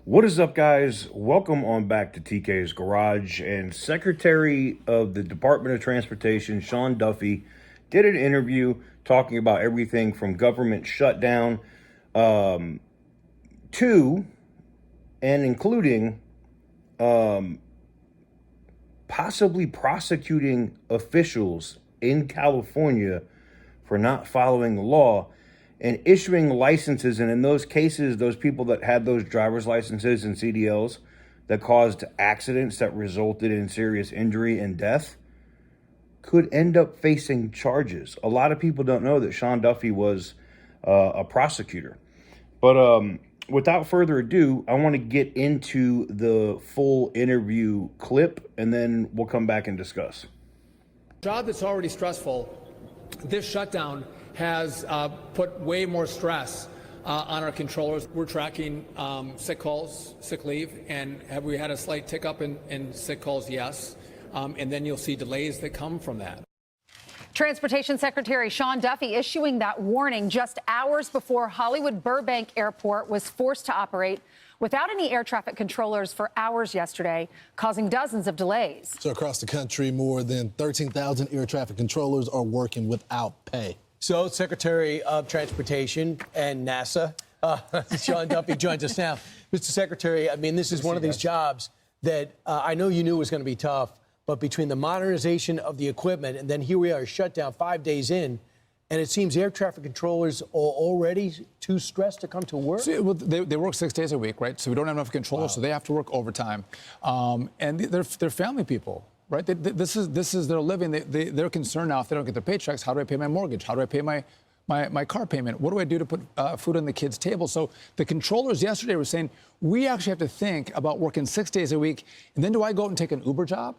What is up, guys? Welcome on back to TK's Garage. And Secretary of the Department of Transportation, Sean Duffy, did an interview talking about everything from government shutdown to and including possibly prosecuting officials in California for not following the law and issuing licenses. And in those cases, those people that had those driver's licenses and CDLs that caused accidents that resulted in serious injury and death could end up facing charges. A lot of people don't know that Sean Duffy was a prosecutor. But without further ado, I want to get into the full interview clip, and then we'll come back and discuss. Job that's already stressful, this shutdown has put way more stress on our controllers. We're tracking sick calls, sick leave, and have we had a slight tick up in sick calls? Yes. And then you'll see delays that come from that. Transportation Secretary Sean Duffy issuing that warning just hours before Hollywood Burbank Airport was forced to operate without any air traffic controllers for hours yesterday, causing dozens of delays. So across the country, more than 13,000 air traffic controllers are working without pay. So Secretary of Transportation and NASA, Sean Duffy joins us now. Mr. Secretary, I mean, this is one of these jobs that I know you knew was going to be tough, but between the modernization of the equipment and then here we are shut down 5 days in, and it seems air traffic controllers are already too stressed to come to work? So, well, they work 6 days a week, right? So we don't have enough controllers, so they have to work overtime. And they're family people. Right? This is their living. They're concerned now if they don't get their paychecks. How do I pay my mortgage? How do I pay my car payment? What do I do to put food on the kids' table? So the controllers yesterday were saying, we actually have to think about working 6 days a week. And then do I go out and take an Uber job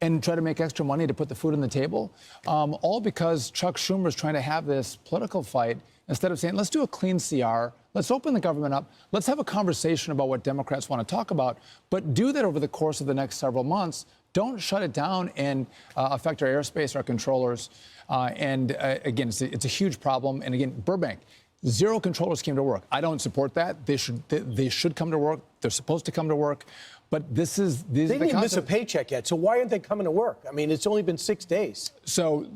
and try to make extra money to put the food on the table? All because Chuck Schumer is trying to have this political fight instead of saying, let's do a clean CR. Let's open the government up. Let's have a conversation about what Democrats want to talk about, but do that over the course of the next several months. Don't shut it down and affect our airspace, our controllers. Again, it's a huge problem. And again, Burbank, 0 controllers came to work. I don't support that. They should come to work. They're supposed to come to work. But they didn't even miss a paycheck yet. So why aren't they coming to work? I mean, it's only been 6 days. So,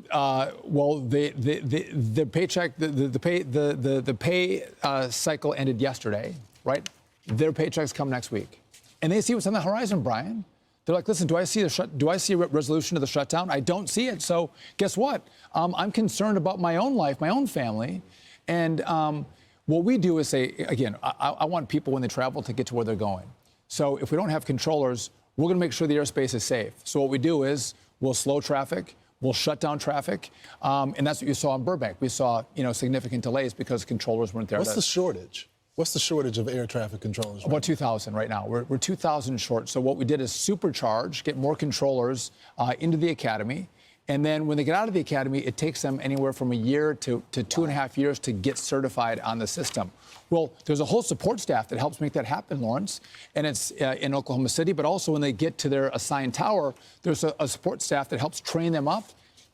well, the paycheck, the pay cycle ended yesterday, right? Their paychecks come next week, and they see what's on the horizon, Brian. They're like, listen, do I see a resolution to the shutdown? I don't see it. So guess what? I'm concerned about my own life, my own family. And what we do is say, again, I want people when they travel to get to where they're going. So if we don't have controllers, we're going to make sure the airspace is safe. So what we do is we'll slow traffic, we'll shut down traffic. And that's what you saw in Burbank. We saw, significant delays because controllers weren't there. What's the shortage? What's the shortage of air traffic controllers? About 2,000 right now. We're 2,000 short. So what we did is supercharge, get more controllers into the academy. And then when they get out of the academy, it takes them anywhere from a year to 2.5 years to get certified on the system. Well, there's a whole support staff that helps make that happen, Lawrence. And it's in Oklahoma City. But also when they get to their assigned tower, there's a support staff that helps train them up.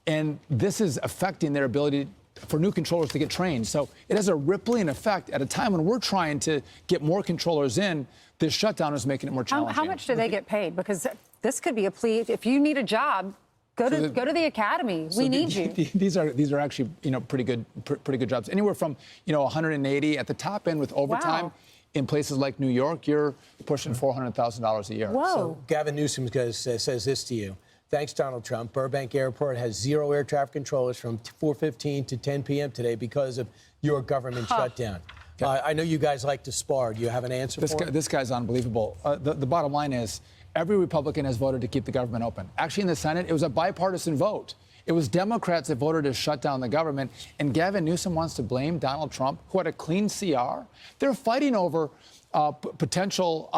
And this is affecting their ability for new controllers to get trained. So it has a rippling effect at a time when we're trying to get more controllers in. This shutdown is making it more challenging. How much do they get paid? Because this could be a plea. If you need a job, go to the academy. We need you. These are actually pretty good jobs. Anywhere from 180 at the top end with overtime. Wow. In places like New York, you're pushing $400,000 a year. Whoa. So Gavin Newsom says this to you. Thanks, Donald Trump. Burbank Airport has 0 air traffic controllers from 4:15 to 10 p.m. today because of your government shutdown. I know you guys like to spar. Do you have an answer for him? This guy's unbelievable. The bottom line is every Republican has voted to keep the government open. Actually, in the Senate, it was a bipartisan vote. It was Democrats that voted to shut down the government. And Gavin Newsom wants to blame Donald Trump, who had a clean CR. They're fighting over potential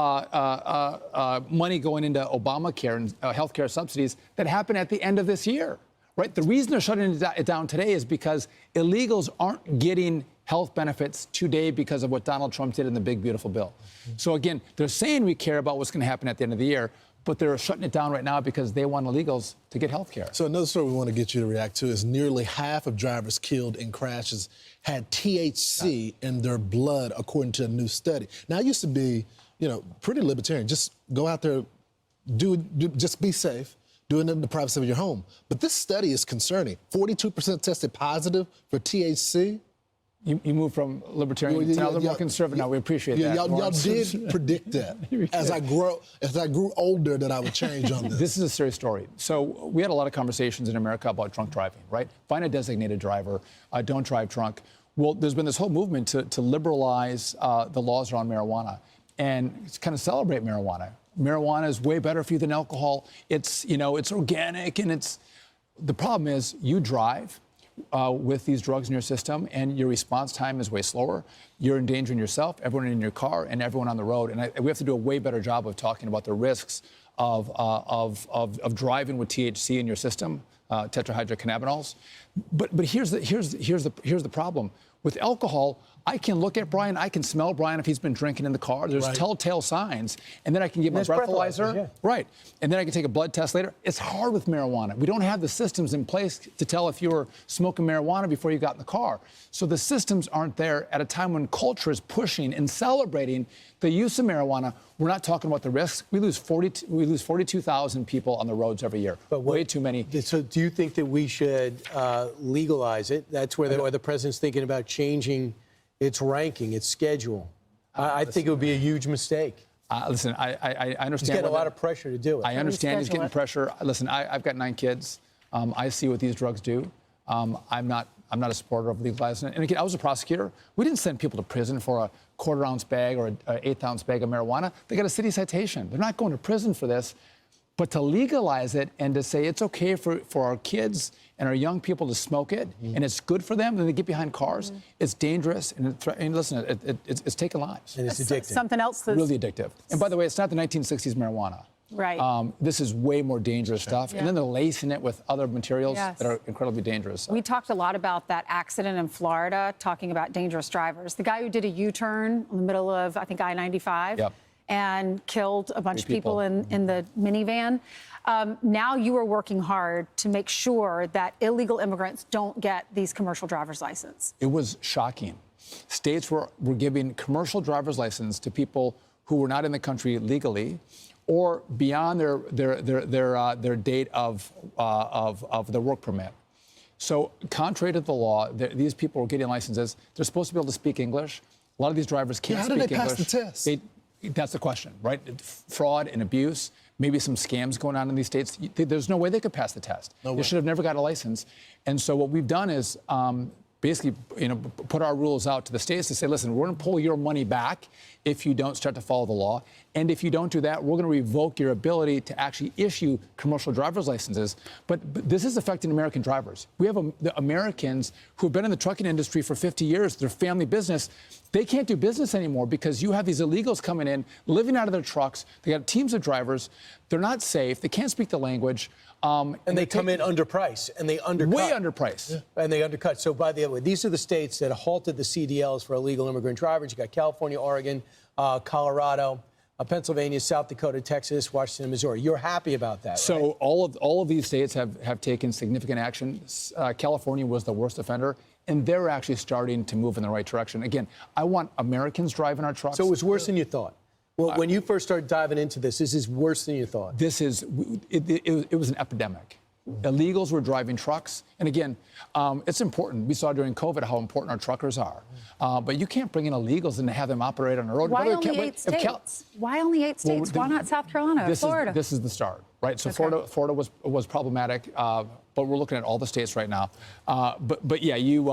money going into Obamacare and health care subsidies that happen at the end of this year, right? The reason they're shutting it down today is because illegals aren't getting health benefits today because of what Donald Trump did in the big, beautiful bill. So, again, they're saying we care about what's going to happen at the end of the year, but they're shutting it down right now because they want illegals to get health care. So another story we want to get you to react to is nearly half of drivers killed in crashes had THC in their blood, according to a new study. Now, it used to be pretty libertarian. Just go out there, just be safe, do it in the privacy of your home. But this study is concerning. 42% tested positive for THC. You move from libertarian to now they're more conservative. Now we appreciate that. Y'all did predict that as I grew older that I would change on this. This is a serious story. So we had a lot of conversations in America about drunk driving, right? Find a designated driver. Don't drive drunk. Well, there's been this whole movement to liberalize the laws around marijuana and kind of celebrate marijuana. Marijuana is way better for you than alcohol. It's organic, and the problem is you drive with these drugs in your system, and your response time is way slower. You're endangering yourself, everyone in your car, and everyone on the road. And we have to do a way better job of talking about the risks of driving with THC in your system, tetrahydrocannabinols. But here's the problem with alcohol. I can look at Brian, I can smell Brian if he's been drinking in the car. There's telltale signs, and then I can give him a breathalyzer. Yeah. Right. And then I can take a blood test later. It's hard with marijuana. We don't have the systems in place to tell if you were smoking marijuana before you got in the car. So the systems aren't there at a time when culture is pushing and celebrating the use of marijuana. We're not talking about the risks. We lose 42,000 people on the roads every year. But way too many. So do you think that we should legalize it? That's where the president's thinking about changing its ranking, its schedule. I think it would be a huge mistake. Listen, I understand. He's getting a lot of pressure to do it. I understand he's getting pressure. Listen, I've got 9 kids. I see what these drugs do. I'm not a supporter of legalizing it. And again, I was a prosecutor. We didn't send people to prison for a quarter-ounce bag or an eighth-ounce bag of marijuana. They got a city citation. They're not going to prison for this. But to legalize it and to say it's okay for our kids and our young people to smoke it, and it's good for them, and they get behind cars, it's dangerous, and listen, it's taking lives. And it's addictive. Something else that's really addictive. And by the way, it's not the 1960s marijuana. Right. This is way more dangerous stuff. Yeah. And then they're lacing it with other materials that are incredibly dangerous. We talked a lot about that accident in Florida, talking about dangerous drivers. The guy who did a U-turn in the middle of, I think, I-95. And killed a bunch of people in the minivan. Now you are working hard to make sure that illegal immigrants don't get these commercial driver's license. It was shocking. States were giving commercial driver's license to people who were not in the country legally or beyond their date of their work permit. So contrary to the law, these people were getting licenses. They're supposed to be able to speak English. A lot of these drivers can't speak English. How did they pass the test? That's the question, right? Fraud and abuse, maybe some scams going on in these states. There's no way they could pass the test. They should have never got a license. And so what we've done is basically, put our rules out to the states to say, listen, we're going to pull your money back if you don't start to follow the law. And if you don't do that, we're going to revoke your ability to actually issue commercial driver's licenses. But this is affecting American drivers. We have the Americans who have been in the trucking industry for 50 years, their family business. They can't do business anymore because you have these illegals coming in, living out of their trucks. They got teams of drivers. They're not safe. They can't speak the language. And they come in underpriced, and they undercut. Way underpriced. Yeah. And they undercut. So, by the way, these are the states that halted the CDLs for illegal immigrant drivers. You got California, Oregon, Colorado, Pennsylvania, South Dakota, Texas, Washington, Missouri. You're happy about that, So right? all of these states have taken significant action. California was the worst offender, and they're actually starting to move in the right direction. Again, I want Americans driving our trucks. So it was worse than you thought. Well, when you first started diving into this is worse than you thought. It was an epidemic. Illegals were driving trucks. And again, it's important. We saw during COVID how important our truckers are. But you can't bring in illegals and have them operate on the road. Why only 8 states? Why only 8 states? Why not South Carolina, Florida? This is the start, right? So Florida was problematic, but we're looking at all the states right now. But yeah, you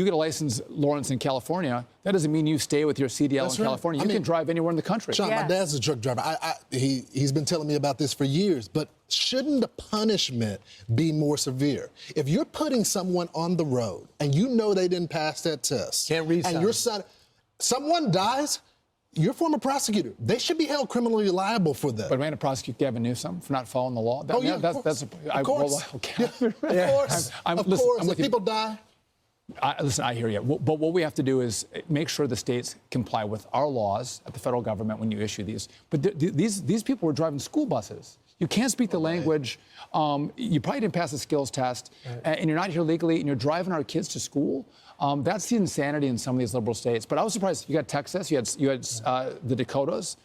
get a license, Lawrence, in California. That doesn't mean you stay with your CDL in California. You can drive anywhere in the country. Sean, my dad's a truck driver. He's been telling me about this for years. But shouldn't the punishment be more severe? If you're putting someone on the road and you know they didn't pass that test, and your son, someone dies, you're a former prosecutor. They should be held criminally liable for that. But we're going to prosecute Gavin Newsom for not following the law. Of course. Of course. If people die. Listen, I hear you. But what we have to do is make sure the states comply with our laws at the federal government when you issue these. But these people were driving school buses. You can't speak the language. You probably didn't pass the skills test, and you're not here legally, and you're driving our kids to school. That's the insanity in some of these liberal states. But I was surprised. You got Texas, you had the Dakotas.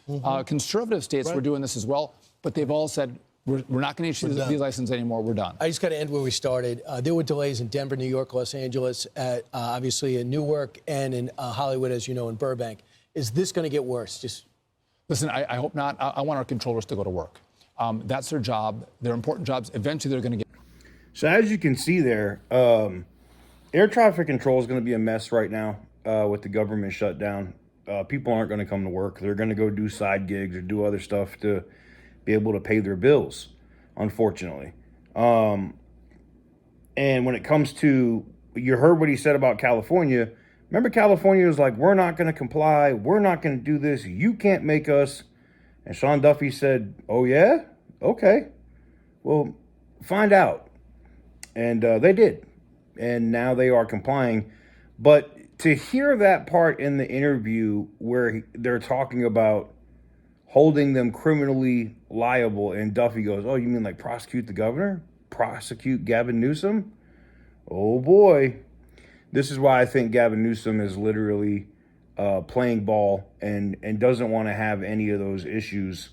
Conservative states were doing this as well, but they've all said, we're not going to issue these licenses anymore. We're done. I just got to end where we started. There were delays in Denver, New York, Los Angeles, obviously in Newark, and in Hollywood, as you know, in Burbank. Is this going to get worse? Just listen. I hope not. I want our controllers to go to work. That's their job. They're important jobs. Eventually, they're going to get. So as you can see there, air traffic control is going to be a mess right now with the government shutdown. People aren't going to come to work. They're going to go do side gigs or do other stuff to be able to pay their bills, unfortunately. And when it comes to, you heard what he said about California. Remember, California was like, we're not going to comply. We're not going to do this. You can't make us. And Sean Duffy said, oh, yeah? Okay. Well, find out. And they did. And now they are complying. But to hear that part in the interview where they're talking about holding them criminally liable, and Duffy goes, oh, you mean like prosecute the governor? Prosecute Gavin Newsom? Oh, boy. This is why I think Gavin Newsom is literally playing ball and doesn't want to have any of those issues,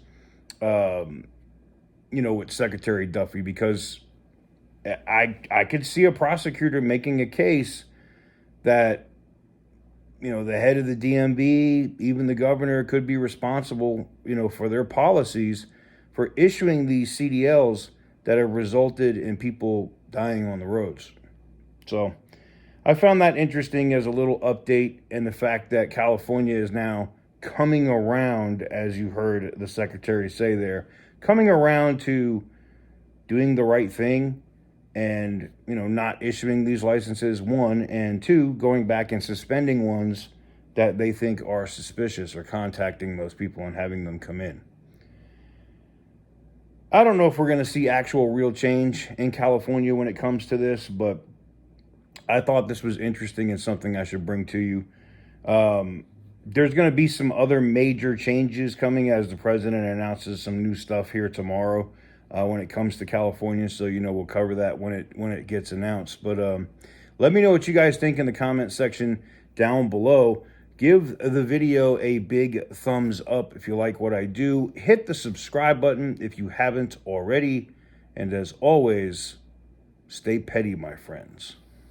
with Secretary Duffy, because I could see a prosecutor making a case that, the head of the DMV, even the governor, could be responsible, for their policies for issuing these CDLs that have resulted in people dying on the roads. So I found that interesting as a little update, and the fact that California is now coming around, as you heard the secretary say there, coming around to doing the right thing and, not issuing these licenses, one, and two, going back and suspending ones that they think are suspicious, or contacting those people and having them come in. I don't know if we're going to see actual real change in California when it comes to this, but I thought this was interesting and something I should bring to you. There's going to be some other major changes coming as the president announces some new stuff here tomorrow when it comes to California. So, we'll cover that when it gets announced. But let me know what you guys think in the comment section down below. Give the video a big thumbs up if you like what I do. Hit the subscribe button if you haven't already. And as always, stay petty, my friends.